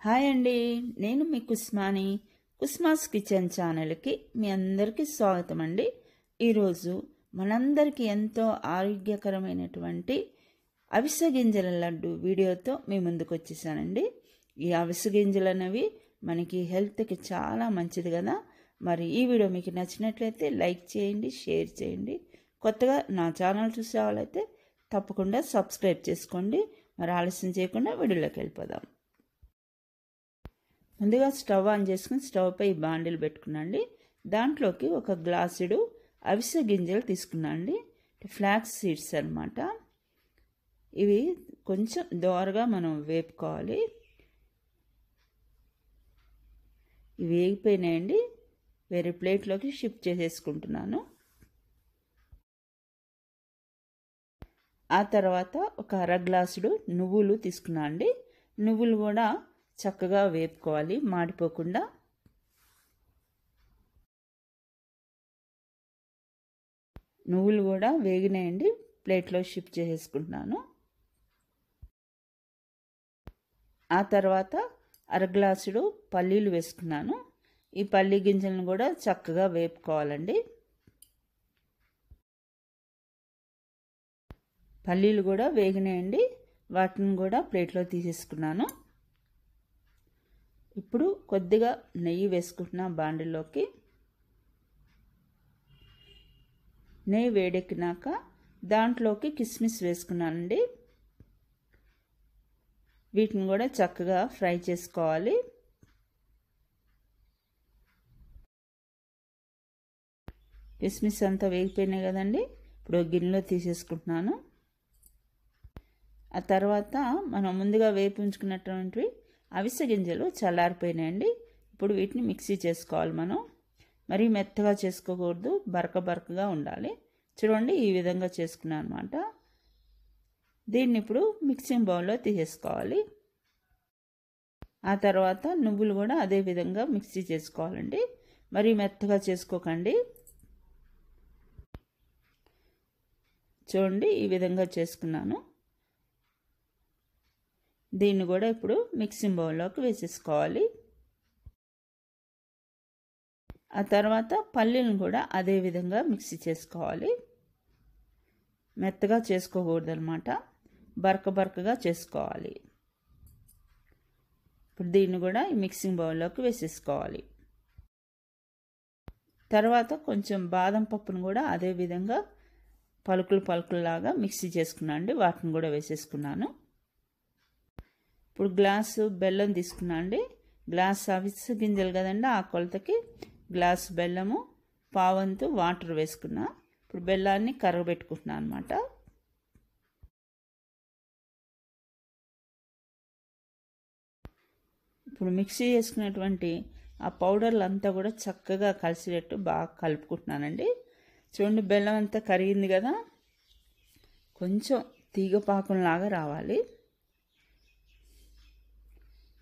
Hi అండి, నేను మీ Kusmani. కుస్మాస్ kitchen ఛానల్కి మీ అందరికీ స్వాగతం అండి. ఈరోజు మనందరికీ ఎంతో ఆరోగ్యకరమైనటువంటి అవిసె గింజల లడ్డు వీడియోతో మీ ముందుకు వచ్చేసానండి. ఈ అవిసె గింజలు అనేవి మనకి హెల్త్కి చాలా మంచిది కదా. మరి ఈ వీడియో మీకు నచ్చినట్లయితే లైక్ చేయండి, షేర్ చేయండి. కొత్తగా నా ఛానల్ చూసే వాళ్ళైతే తప్పకుండా సబ్స్క్రైబ్ చేసుకోండి. మరి ఆలస్యం చేయకుండా వీడియోలోకి వెళ్ళిపోదాం. ముందుగా స్టవ్ ఆన్ చేసుకుని స్టవ్ పై బాండిల్ పెట్టుకున్నాండి. దాంట్లోకి ఒక గ్లాసుడు అవిసె గింజలు తీసుకున్నాండి. ఫ్లాక్స్ సీడ్స్ అన్నమాట. ఇవి కొంచెం దోరగా మనం వేపుకోవాలి. ఇవి వేగిపోయినాయండి. వేరే ప్లేట్లోకి షిఫ్ట్ చేసేసుకుంటున్నాను. ఆ తర్వాత ఒక అర గ్లాసుడు నువ్వులు తీసుకున్నా అండి. నువ్వులు కూడా చక్కగా వేపుకోవాలి, మాడిపోకుండా. నువ్వులు కూడా వేగినాయండి. ప్లేట్లో షిఫ్ట్ చేసేసుకుంటున్నాను. ఆ తర్వాత అర గ్లాసుడు పల్లీలు వేసుకున్నాను. ఈ పల్లీ గింజలను కూడా చక్కగా వేపుకోవాలండి. పల్లీలు కూడా వేగినాయండి. వాటిని కూడా ప్లేట్లో తీసేసుకున్నాను. ఇప్పుడు కొద్దిగా నెయ్యి వేసుకుంటున్నా బాండిలోకి. నెయ్యి వేడెక్కినాక దాంట్లోకి కిస్మిస్ వేసుకున్నానండి. వీటిని కూడా చక్కగా ఫ్రై చేసుకోవాలి. కిస్మిస్ అంతా వేగిపోయినాయి కదండి. ఇప్పుడు గిన్నెలో తీసేసుకుంటున్నాను. ఆ తర్వాత మనం ముందుగా వేపి ఉంచుకున్నటువంటివి అవిసె గింజలు చల్లారిపోయినాయండి. ఇప్పుడు వీటిని మిక్సీ చేసుకోవాలి మనం. మరీ మెత్తగా చేసుకోకూడదు, బరకగా ఉండాలి. చూడండి, ఈ విధంగా చేసుకున్నాను అనమాట. దీన్ని ఇప్పుడు మిక్సింగ్ బౌల్లో తీసేసుకోవాలి. ఆ తర్వాత నువ్వులు కూడా అదే విధంగా మిక్సీ చేసుకోవాలండి. మరీ మెత్తగా చేసుకోకండి. చూడండి, ఈ విధంగా చేసుకున్నాను. దీన్ని కూడా ఇప్పుడు మిక్సింగ్ బౌల్లోకి వేసేసుకోవాలి. ఆ తర్వాత పల్లీలను కూడా అదే విధంగా మిక్సీ చేసుకోవాలి. మెత్తగా చేసుకోకూడదు అనమాట, బరకగా చేసుకోవాలి. ఇప్పుడు దీన్ని కూడా ఈ మిక్సింగ్ బౌల్లోకి వేసేసుకోవాలి. తర్వాత కొంచెం బాదం పప్పును కూడా అదే విధంగా పలుకులాగా మిక్సీ చేసుకున్నాను అండి. వాటిని కూడా వేసేసుకున్నాను. ఇప్పుడు గ్లాసు బెల్లం తీసుకున్నా అండి. గ్లాస్ అవిసె గింజలు కదండి, ఆ కొలతకి గ్లాసు బెల్లము, పావంతు వాటర్ వేసుకున్నా. ఇప్పుడు బెల్లాన్ని కరగబెట్టుకుంటున్నాను అనమాట. ఇప్పుడు మిక్సీ చేసుకున్నటువంటి ఆ పౌడర్లు అంతా కూడా చక్కగా కలిసేటట్టు బాగా కలుపుకుంటున్నానండి. చూడండి, బెల్లం అంతా కరిగింది కదా. కొంచెం తీగపాకంలాగా రావాలి.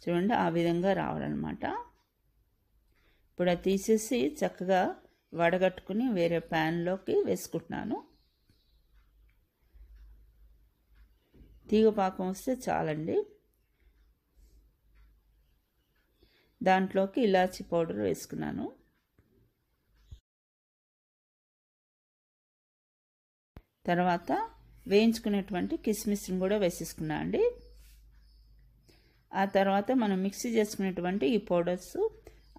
చూడండి, ఆ విధంగా రావాలన్నమాట. ఇప్పుడు అది తీసేసి చక్కగా వడగట్టుకుని వేరే ప్యాన్లోకి వేసుకుంటున్నాను. తీగపాకం వస్తే చాలండి. దాంట్లోకి ఇలాచీ పౌడర్ వేసుకున్నాను. తర్వాత వేయించుకునేటువంటి కిస్మిస్ని కూడా వేసేసుకున్నా అండి. ఆ తర్వాత మనం మిక్సీ చేసుకునేటువంటి ఈ పౌడర్స్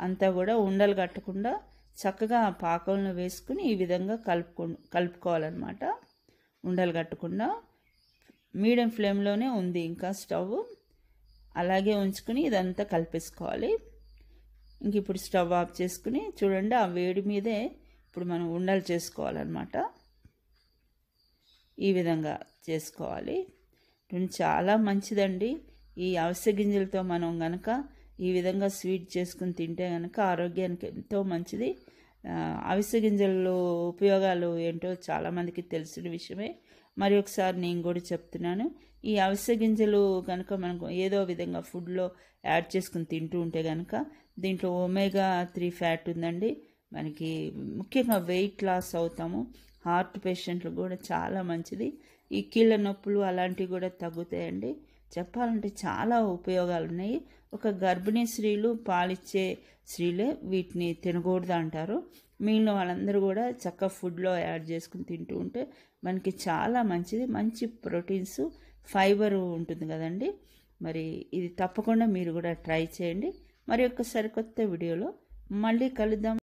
అంతా కూడా ఉండలు కట్టకుండా చక్కగా ఆ పాకంలో వేసుకుని ఈ విధంగా కలుపుకోవాలన్నమాట. ఉండలు కట్టకుండా మీడియం ఫ్లేమ్లోనే ఉంది ఇంకా స్టవ్. అలాగే ఉంచుకుని ఇదంతా కలిపేసుకోవాలి. ఇంక ఇప్పుడు స్టవ్ ఆఫ్ చేసుకుని చూడండి, ఆ వేడి మీదే ఇప్పుడు మనం ఉండలు చేసుకోవాలన్నమాట. ఈ విధంగా చేసుకోవాలి. చాలా మంచిదండి. ఈ అవిసె గింజలతో మనం గనక ఈ విధంగా స్వీట్ చేసుకుని తింటే కనుక ఆరోగ్యానికి ఎంతో మంచిది. అవిసె గింజల్లో ఉపయోగాలు ఏంటో చాలామందికి తెలిసిన విషయమే. మరి ఒకసారి నేను కూడా చెప్తున్నాను. ఈ అవిసె గింజలు కనుక మనకు ఏదో విధంగా ఫుడ్లో యాడ్ చేసుకుని తింటూ ఉంటే కనుక దీంట్లో ఒమేగా 3 ఫ్యాట్ ఉందండి. మనకి ముఖ్యంగా వెయిట్ లాస్ అవుతాము. హార్ట్ పేషెంట్లు కూడా చాలా మంచిది. ఈ కీళ్ళ నొప్పులు అలాంటివి కూడా తగ్గుతాయండి. చెప్పాలంటే చాలా ఉపయోగాలు ఉన్నాయి. ఒక గర్భిణీ స్త్రీలు, పాలిచ్చే స్త్రీలే వీటిని తినకూడదు అంటారు. మిగిలిన వాళ్ళందరూ కూడా చక్కగా ఫుడ్లో యాడ్ చేసుకుని తింటూ ఉంటే మనకి చాలా మంచిది. మంచి ప్రోటీన్స్, ఫైబర్ ఉంటుంది కదండి. మరి ఇది తప్పకుండా మీరు కూడా ట్రై చేయండి. మరి ఒక్క సరికొత్త వీడియోలో మళ్ళీ కలుద్దాం.